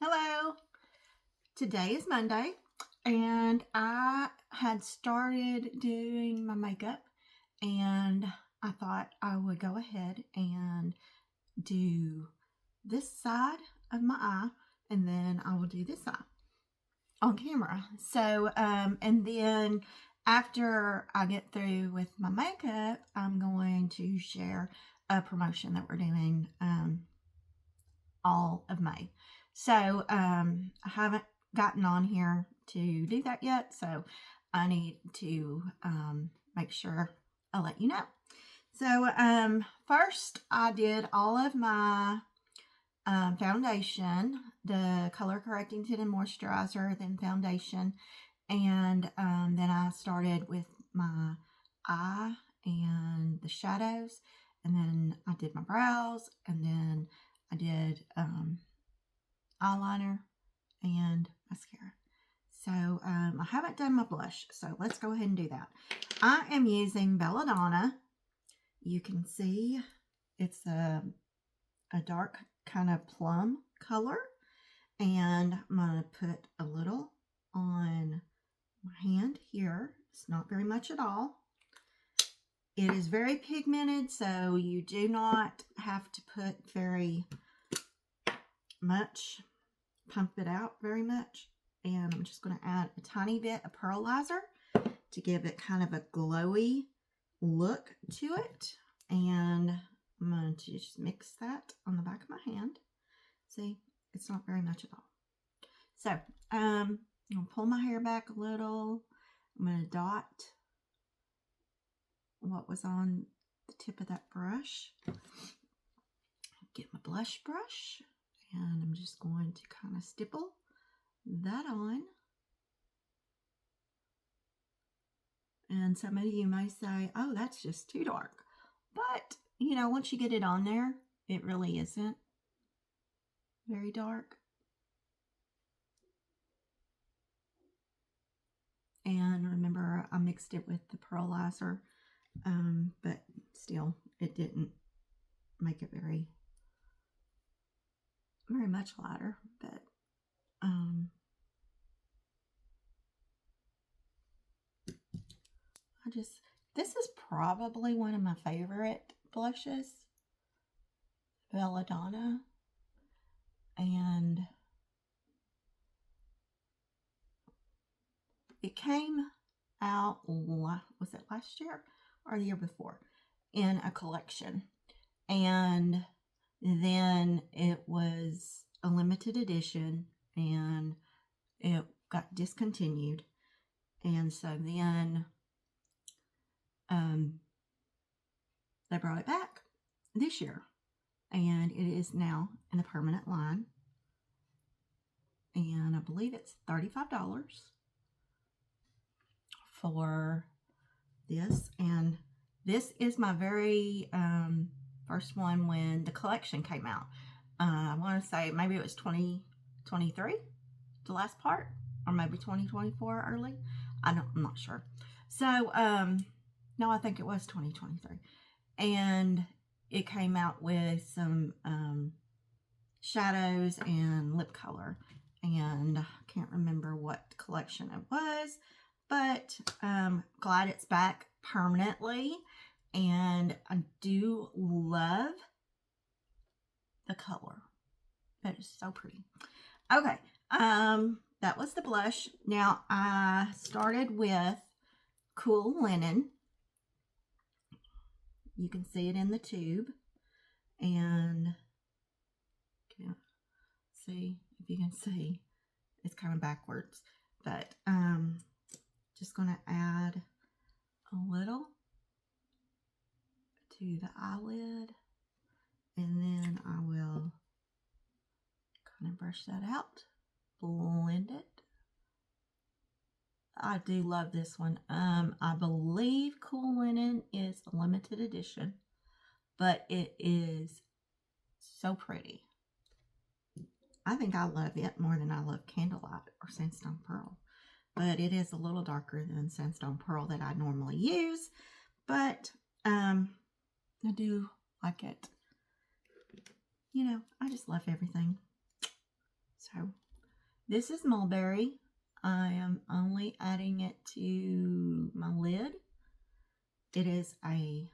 Hello. Today is Monday and I had started doing my makeup and I thought I would go ahead and do this side of my eye and then I will do this side on camera. So, and then after I get through with my makeup, I'm going to share a promotion that we're doing all of May. So I haven't gotten on here to do that yet, so I need to make sure I let you know. So first I did all of my foundation, the color correcting tint and moisturizer, then foundation, and then I started with my eye and the shadows, and then I did my brows, and then I did eyeliner and mascara. So I haven't done my blush, so let's go ahead and do that. I am using Belladonna. You can see it's a dark kind of plum color, and I'm going to put a little on my hand here. It's not very much at all. It is very pigmented, so you do not have to put very much, pump it out very much. And I'm just going to add a tiny bit of pearlizer to give it kind of a glowy look to it. And I'm going to just mix that on the back of my hand. See, it's not very much at all. So I'm going to pull my hair back a little. I'm going to dot what was on the tip of that brush. Get my blush brush. And I'm just going to kind of stipple that on. And some of you may say, oh, that's just too dark. But, you know, once you get it on there, it really isn't very dark. And remember, I mixed it with the pearlizer, but still, it didn't make it very much lighter, but this is probably one of my favorite blushes, Belladonna, and it came out, was it last year or the year before, in a collection, and then it was a limited edition and it got discontinued. And so then they brought it back this year. And it is now in the permanent line. And I believe it's $35 for this. And this is my very first one when the collection came out. I want to say maybe it was 2023, the last part, or maybe 2024 early. I'm not sure. So, no, I think it was 2023. And it came out with some shadows and lip color. And I can't remember what collection it was, but glad it's back permanently. And I do love the color. That is so pretty. Okay, that was the blush. Now I started with Cool Linen. You can see it in the tube, and see if you can see. It's kind of backwards, but just going to add a little to the eyelid, and then I will kind of brush that out, blend it. I do love this one. I believe Cool Linen is a limited edition, but it is so pretty. I think I love it more than I love Candlelight or Sandstone Pearl, but it is a little darker than Sandstone Pearl that I normally use, but I do like it. You know, I just love everything. So So this is mulberry. I am only adding it to my lid. It is a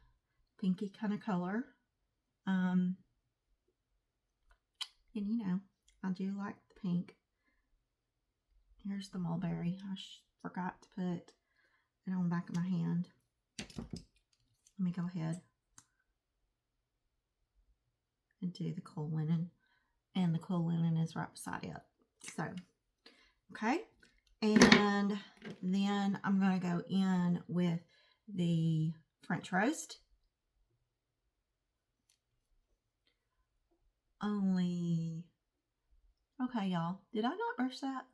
pinky kind of color. And you know, I do like the pink. Here's the mulberry. I forgot to put it on the back of my hand. Let me go ahead and do the cool linen. And the cool linen is right beside it. So, okay. And then I'm going to go in with the French roast. Okay, y'all. Did I not brush that?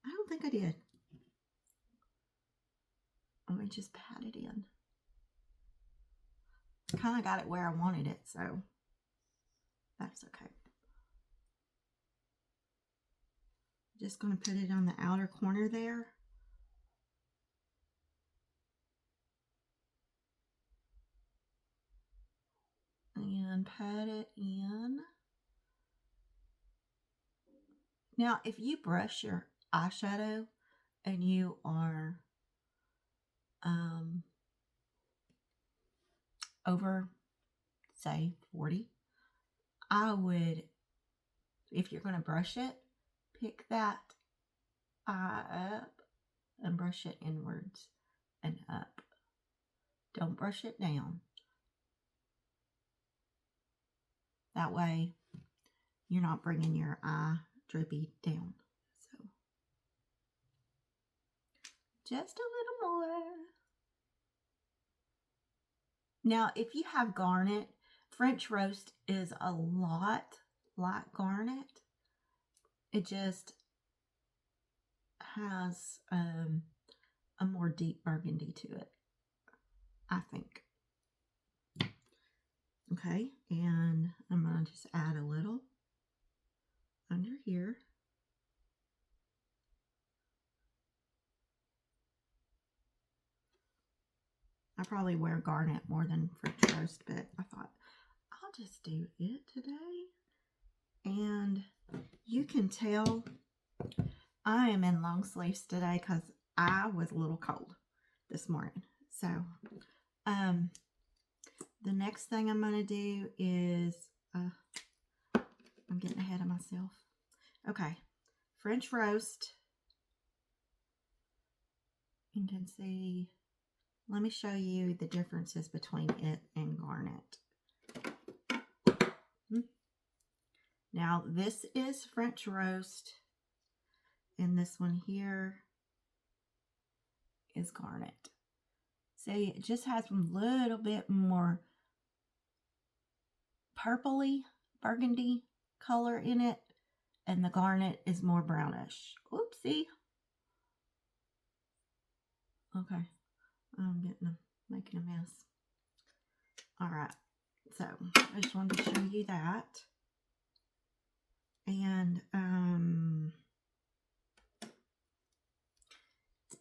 I don't think I did. Let me just pat it in. Kind of got it where I wanted it, so that's okay. Just going to put it on the outer corner there. And pat it in. Now, if you brush your eyeshadow and you are over, say, 40, I would, if you're going to brush it, pick that eye up and brush it inwards and up. Don't brush it down. That way, you're not bringing your eye droopy down. So, just a little more. Now, if you have garnet, French roast is a lot like garnet. It just has a more deep burgundy to it, I think. Okay, and I'm going to just add a little under here. I probably wear garnet more than French roast, but I thought I'll just do it today. And you can tell I am in long sleeves today because I was a little cold this morning. So, the next thing I'm going to do is, I'm getting ahead of myself. Okay, French roast. You can see, let me show you the differences between it and garnet. Now, this is French roast, and this one here is garnet. See, it just has a little bit more purpley, burgundy color in it, and the garnet is more brownish. Oopsie. Okay, I'm making a mess. All right, so I just wanted to show you that. And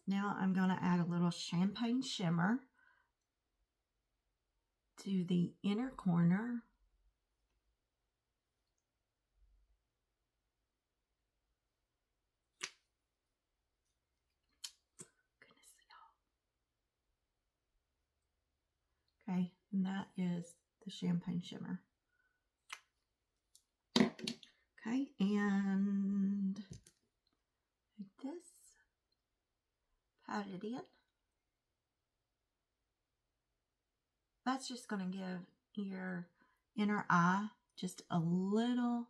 now I'm going to add a little champagne shimmer to the inner corner. Goodness, y'all. Okay, and that is the champagne shimmer. Okay, and like this, pat it in. That's just going to give your inner eye just a little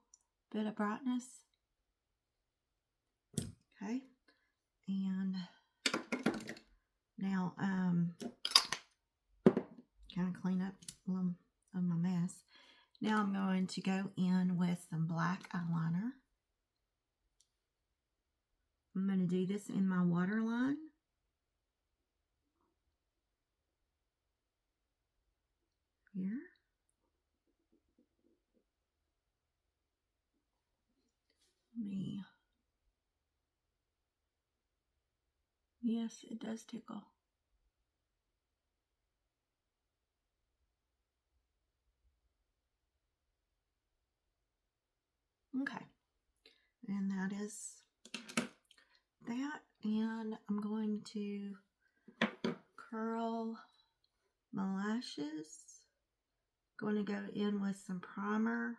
bit of brightness. Okay, and now kind of clean up a little of my mess. Now I'm going to go in with some black eyeliner. I'm going to do this in my waterline. Here. Yes, it does tickle. Okay. And that is that. And I'm going to curl my lashes. Going to go in with some primer.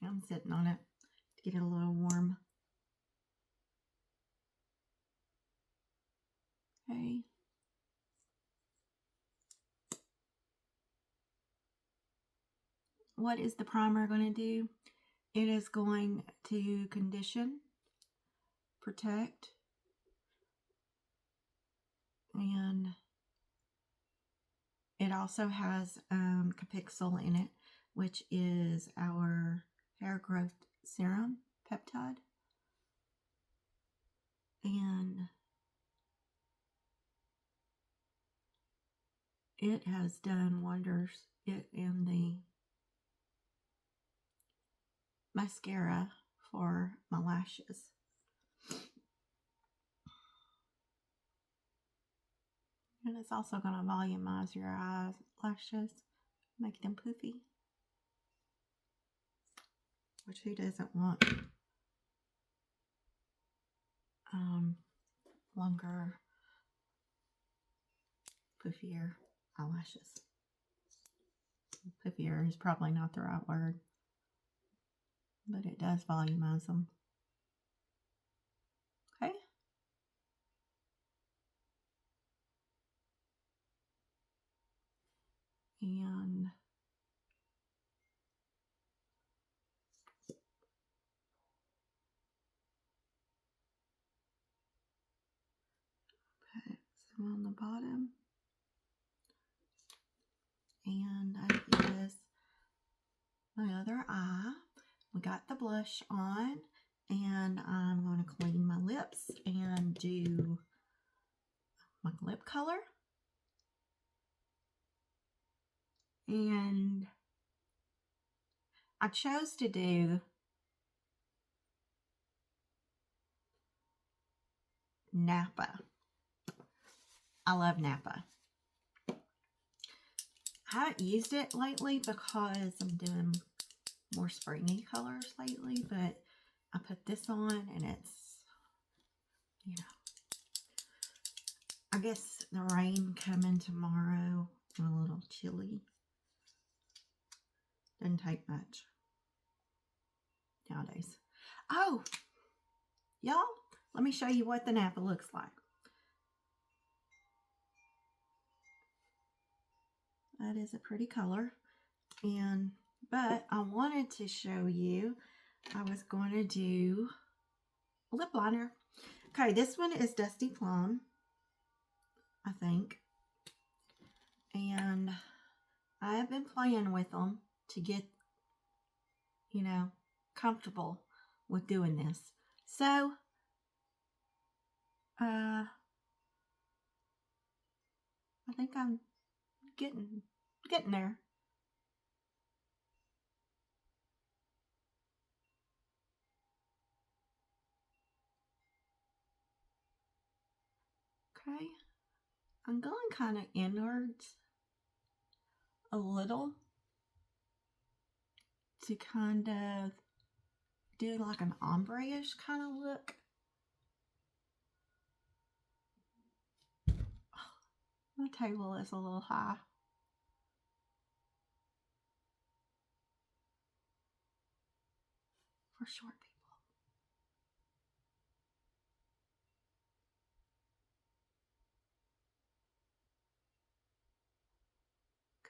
I'm sitting on it to get it a little warm. Okay. What is the primer going to do? It is going to condition, protect, and it also has Capixyl in it, which is our hair growth serum peptide. And it has done wonders in the mascara for my lashes. And it's also going to volumize your eyelashes, make them poofy. Which who doesn't want longer, poofier eyelashes? Poofier is probably not the right word, but it does volumize them. Okay. And put some on the bottom. And that is my other eye. We got the blush on, and I'm going to clean my lips and do my lip color. And I chose to do Napa. I love Napa. I haven't used it lately because I'm doing more springy colors lately, but I put this on and it's, you know, I guess the rain coming tomorrow, I'm a little chilly. Doesn't take much nowadays. Oh, y'all, let me show you what the Napa looks like. That is a pretty color. But I wanted to show you, I was going to do a lip liner. Okay, this one is Dusty Plum, I think. And I have been playing with them to get, you know, comfortable with doing this. So, I think I'm getting there. Okay, I'm going kind of inwards a little to kind of do like an ombre-ish kind of look. My table is a little high. For short people.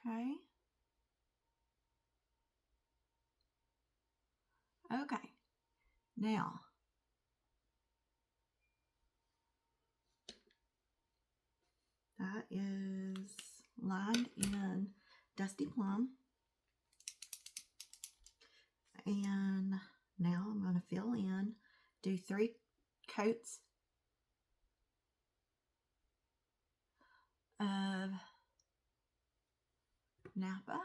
Okay. Okay. Now, that is lined in Dusty Plum. And now I'm going to fill in, do 3 coats of Napa.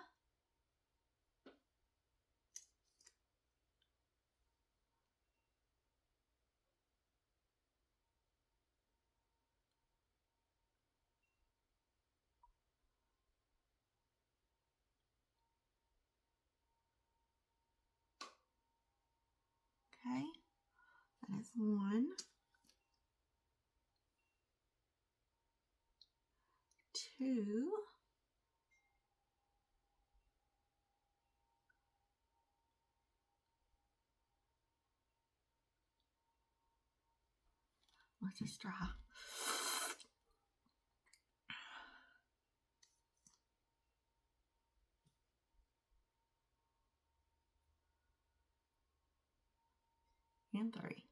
1, 2, let's just try. And 3.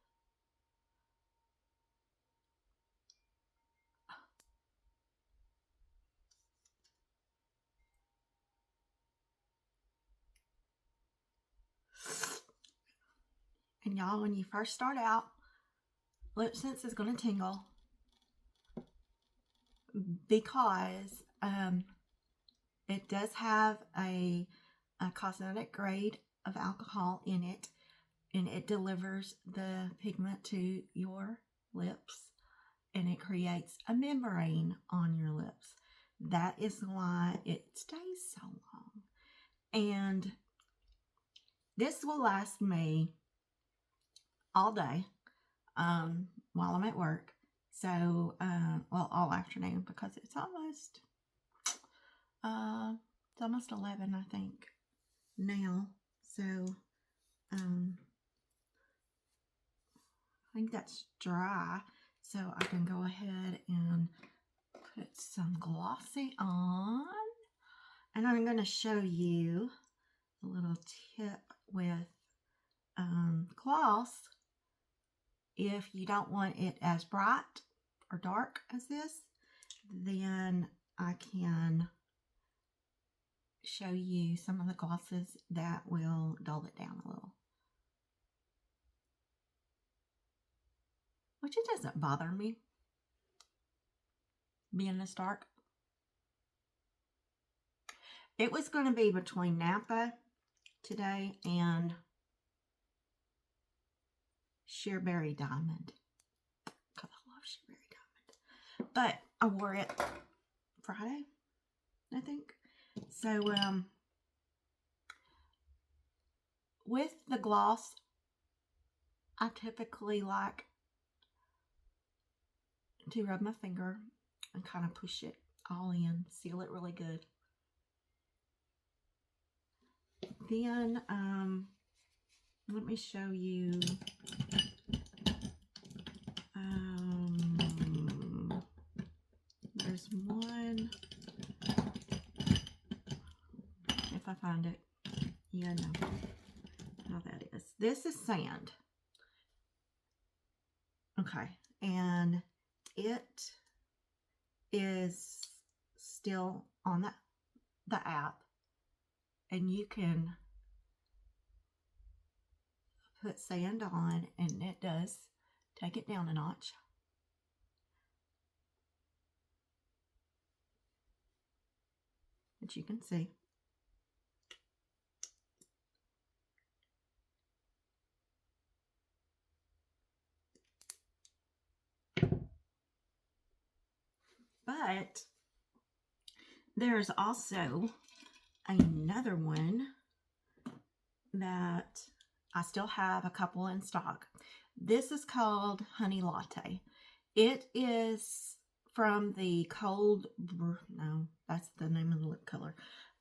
And y'all, when you first start out, lip sense is going to tingle because it does have a cosmetic grade of alcohol in it, and it delivers the pigment to your lips, and it creates a membrane on your lips. That is why it stays so long. And this will last me all day while I'm at work. So, well, all afternoon, because it's almost 11, I think, now. So, I think that's dry. So I can go ahead and put some glossy on. And I'm going to show you a little tip with gloss. If you don't want it as bright or dark as this, then I can show you some of the glosses that will dull it down a little. Which it doesn't bother me being this dark. It was going to be between Napa today and Sheerberry Diamond, because I love Sheerberry Diamond. But I wore it Friday, I think. So with the gloss, I typically like to rub my finger and kind of push it all in, seal it really good. Then let me show you there's one, if I find it, you know how that is. This is sand. Okay, and it is still on the app, and you can put sand on, and it does take it down a notch. Which you can see. But there's also another one that I still have a couple in stock. This is called Honey Latte. It is from the no, that's the name of the lip color.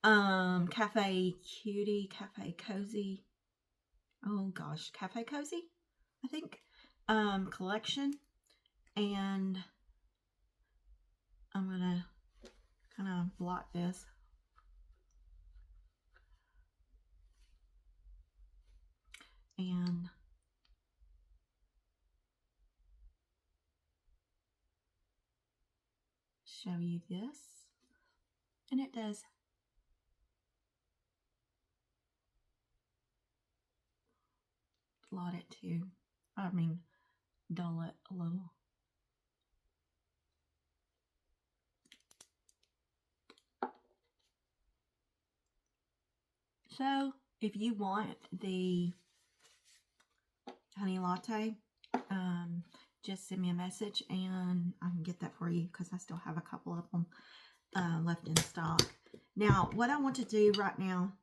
Cafe Cutie, Cafe Cozy. Oh gosh, Cafe Cozy, I think. Collection. And I'm gonna kind of blot this. And show you this. And it does blot it too. I mean, dull it a little. So, if you want the honey latte, just send me a message and I can get that for you, because I still have a couple of them left in stock. Now, what I want to do right now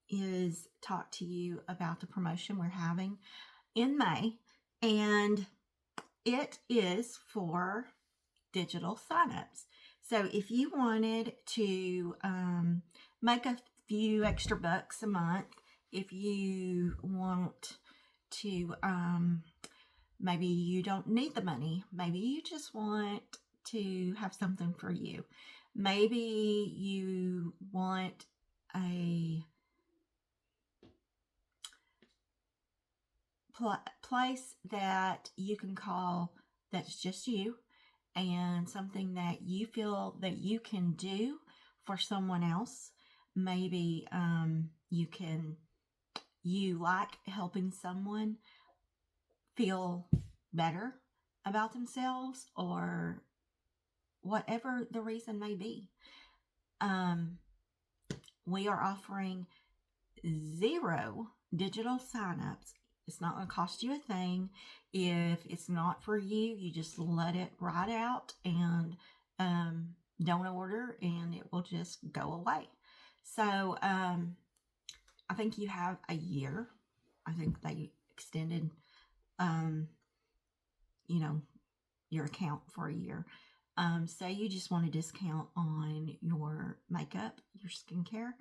is talk to you about the promotion we're having in May. and it is for digital signups. So if you wanted to make a few extra bucks a month, if you want to, maybe you don't need the money, maybe you just want to have something for you. Maybe you want a place that you can call that's just you, and something that you feel that you can do for someone else. Maybe you like helping someone feel better about themselves, or whatever the reason may be. We are offering 0 digital signups. It's not going to cost you a thing. If it's not for you, you just let it ride out and don't order, and it will just go away. So I think you have a year. I think they extended, your account for a year. Say you just want a discount on your makeup, your skincare.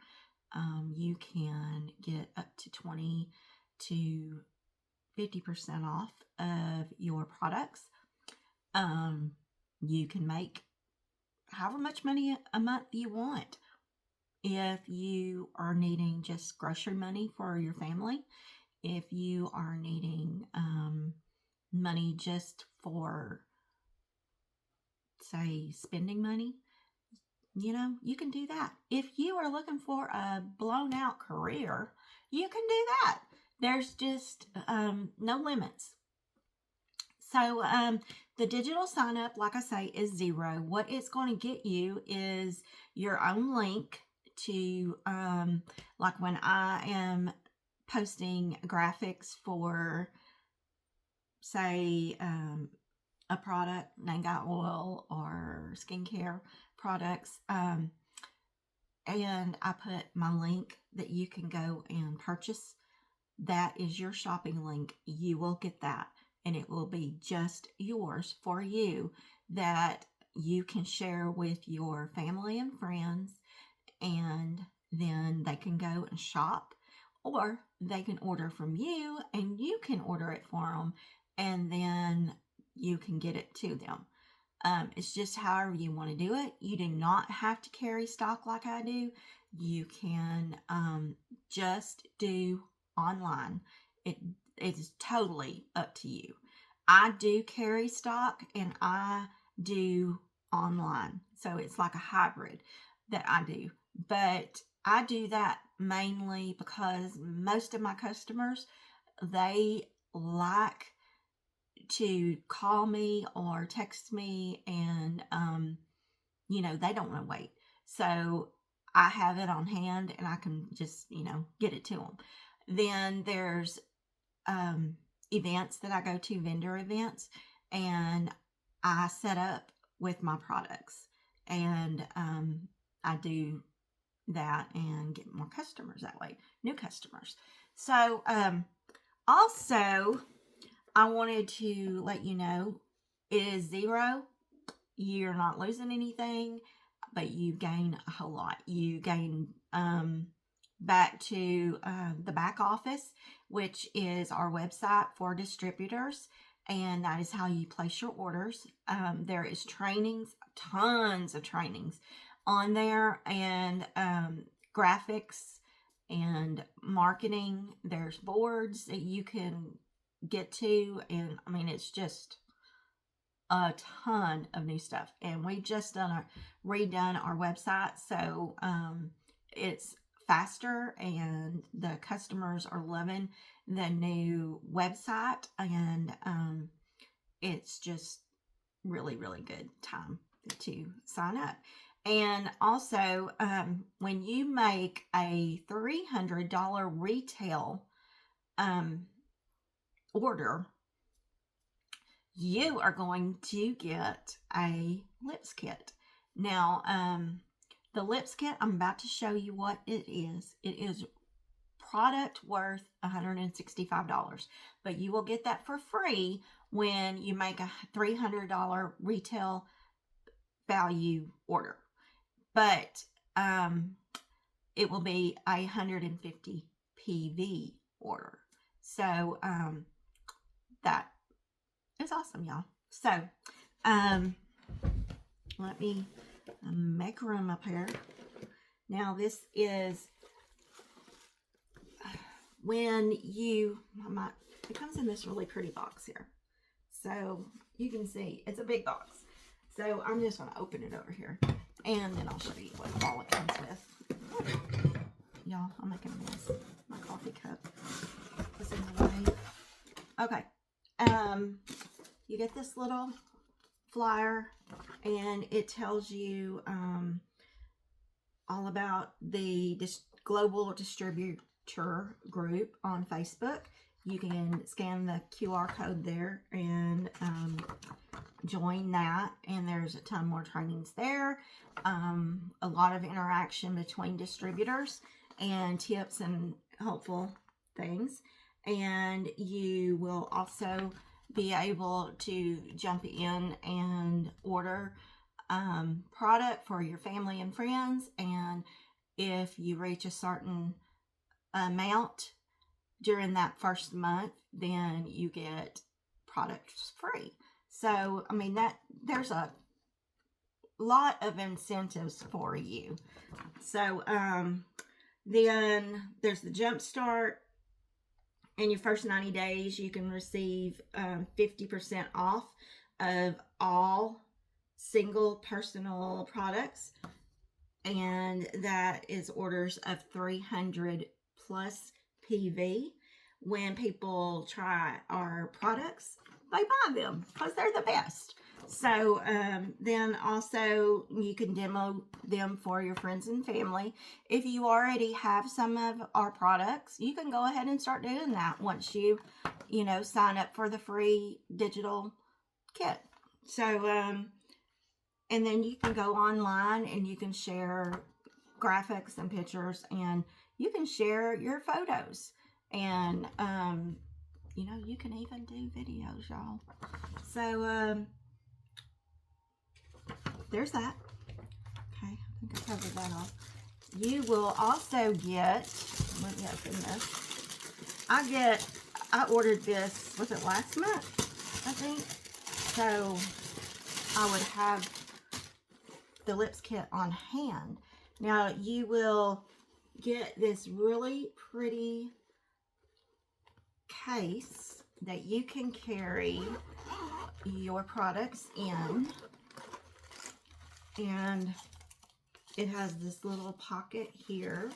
You can get up to 20 to 50% off of your products. You can make however much money a month you want. If you are needing just grocery money for your family, if you are needing money just for, say, spending money, you can do that. If you are looking for a blown out career, you can do that. There's just no limits. So the digital sign up, like I say, is 0. What it's going to get you is your own link to, like when I am posting graphics for, say, a product, Nangai oil or skincare products, and I put my link that you can go and purchase. That is your shopping link. You will get that, and it will be just yours for you, that you can share with your family and friends, and then they can go and shop, or they can order from you and you can order it for them, and then you can get it to them. It's just however you want to do it. You do not have to carry stock like I do. You can just do online. It is totally up to you. I do carry stock and I do online. So it's like a hybrid that I do. But I do that mainly because most of my customers, they like to call me or text me, and they don't want to wait. So I have it on hand and I can just get it to them. Then there's events that I go to, vendor events, and I set up with my products, and I do that and get more customers that way, new customers. So also, I wanted to let you know, it is 0. You're not losing anything, but you gain a whole lot. You gain back to the back office, which is our website for distributors, and that is how you place your orders. There is trainings, tons of trainings on there, and graphics and marketing. There's boards that you can get to, and I mean, it's just a ton of new stuff. And we just redone our website, so it's faster, and the customers are loving the new website, and it's just really, really good time to sign up. And also, when you make a $300 retail order, you are going to get a lips kit. Now, the lips kit, I'm about to show you what it is. It is product worth $165, but you will get that for free when you make a $300 retail value order. But it will be a 150 PV order. So that is awesome, y'all. So let me make room up here. Now this is when you, it comes in this really pretty box here. So you can see it's a big box. So I'm just going to open it over here, and then I'll show you what all it comes with. Y'all, I'm making a mess. My coffee cup is in the way. Okay. You get this little flyer, and it tells you all about the global distributor group on Facebook. You can scan the QR code there and join that, and there's a ton more trainings there. A lot of interaction between distributors and tips and helpful things. And you will also be able to jump in and order product for your family and friends. And if you reach a certain amount during that first month, then you get products free. So, I mean, there's a lot of incentives for you. So, then there's the Jumpstart. In your first 90 days, you can receive 50% off of all single personal products. And that is orders of 300 plus PV. When people try our products, they buy them because they're the best. So then also you can demo them for your friends and family. If you already have some of our products, you can go ahead and start doing that once you sign up for the free digital kit. So and then you can go online and you can share graphics and pictures, and you can share your photos, and you can even do videos, y'all. So there's that. Okay, I think I covered that off. You will also get, let me open this. I ordered this, was it last month, I think? So I would have the lips kit on hand. Now you will get this really pretty case that you can carry your products in, and it has this little pocket here.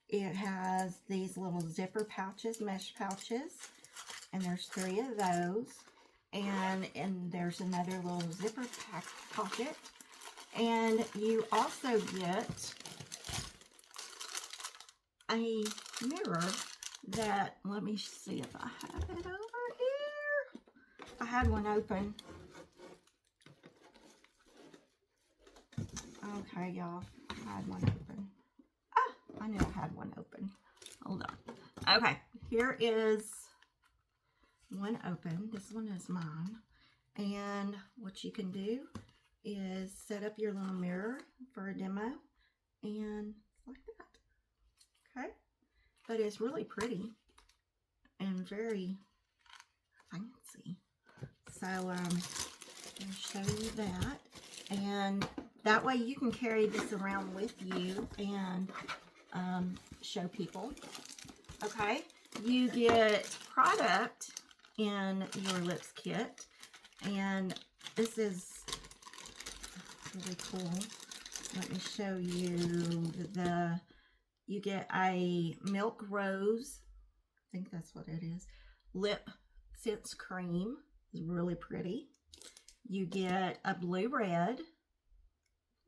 It has these little zipper pouches, mesh pouches, and there's 3 of those, and there's another little zipper pocket. And you also get a mirror that, let me see if I have it over here. I had one open. Okay, y'all, I had one open. I knew I had one open. Hold on. Okay, here is one open. This one is mine. And what you can do is set up your little mirror for a demo, and like that. Okay, but it's really pretty and very fancy. So I'll show you that, and that way you can carry this around with you and show people. Okay, you get product in your lips kit, and this is really cool. Let me show you you get a milk rose, I think that's what it is, lip sense cream. It's really pretty. You get a blue red.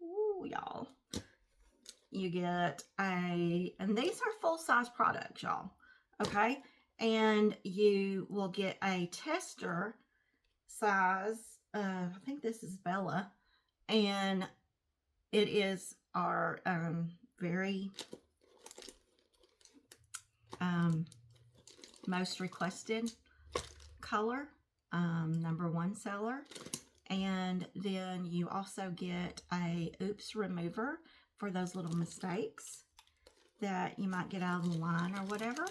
Ooh, y'all. You get and these are full-size products, y'all. Okay, and you will get a tester size. I think this is Bella. And it is our very most requested color, #1 seller. And then you also get a oops remover for those little mistakes that you might get out of the line or whatever.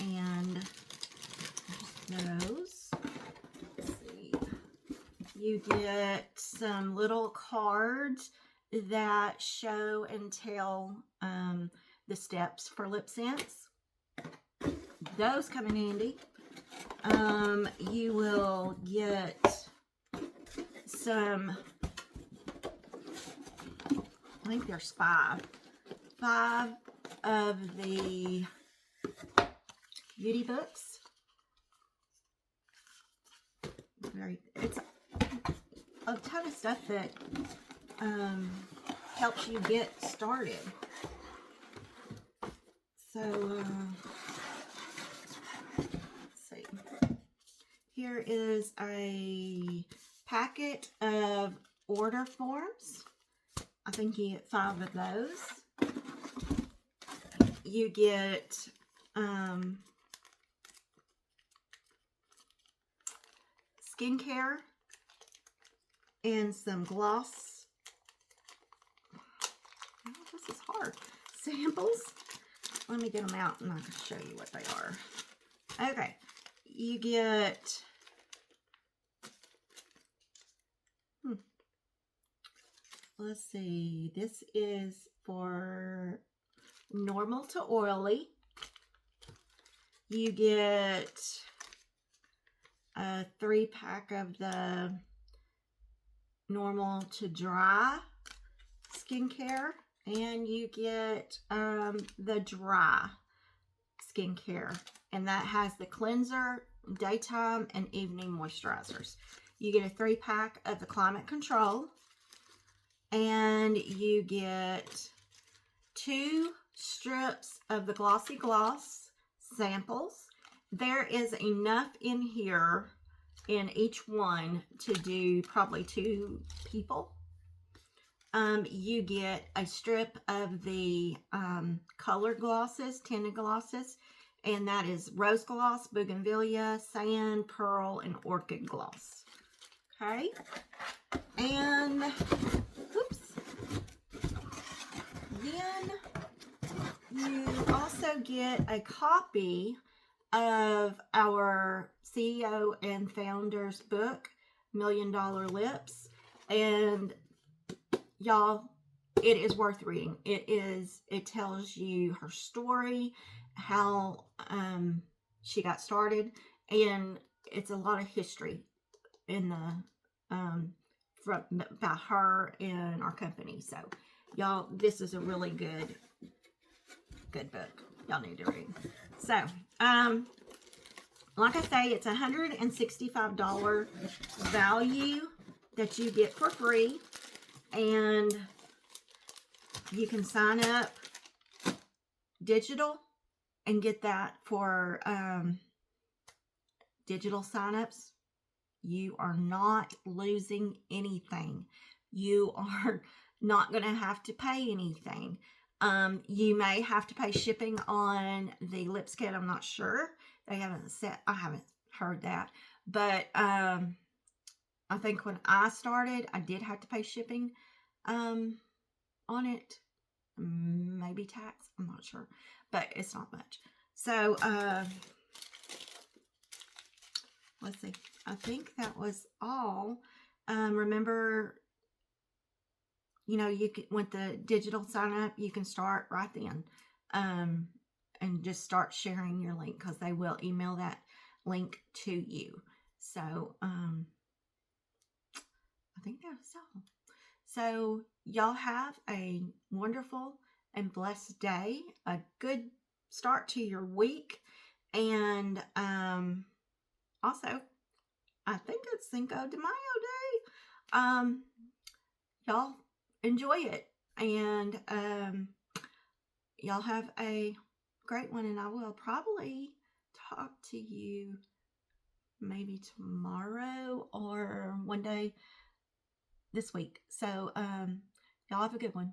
And those. Let's see. You get some little cards that show and tell the steps for lip scents. Those come in handy. You will get some, I think there's five of the beauty books. It's a ton of stuff that helps you get started. So let's see. Here is a packet of order forms. I think you get 5 of those. You get skincare and some gloss. Oh, this is hard. Samples. Let me get them out and I can show you what they are. Okay. You get let's see, this is for normal to oily. You get a 3-pack of the normal to dry skincare, and you get the dry skincare, and that has the cleanser, daytime and evening moisturizers. You get a 3-pack of the climate control, and you get 2 strips of the glossy gloss samples. There is enough in here in each one to do probably 2 people. You get a strip of the colored glosses, tinted glosses, and that is rose gloss, bougainvillea, sand, pearl, and orchid gloss. Okay, and oops. Then you also get a copy of our CEO and founder's book, $1 Million Lips, and y'all, it is worth reading. It tells you her story, how she got started, and it's a lot of history in the about her and our company. So y'all, this is a really good book. Y'all need to read. So like I say, it's $165 value that you get for free, and you can sign up digital and get that for digital signups. You are not losing anything. You are not going to have to pay anything. You may have to pay shipping on the lip kit. I'm not sure. They haven't said. I haven't heard that. But I think when I started, I did have to pay shipping on it. Maybe tax. I'm not sure. But it's not much. So let's see. I think that was all. Remember, you know, you can, with the digital sign up, you can start right then, and just start sharing your link, because they will email that link to you. So, I think that's all. So, y'all have a wonderful and blessed day, a good start to your week, and also, I think it's Cinco de Mayo Day. Y'all enjoy it, and y'all have a great one, and I will probably talk to you maybe tomorrow or one day this week. So y'all have a good one.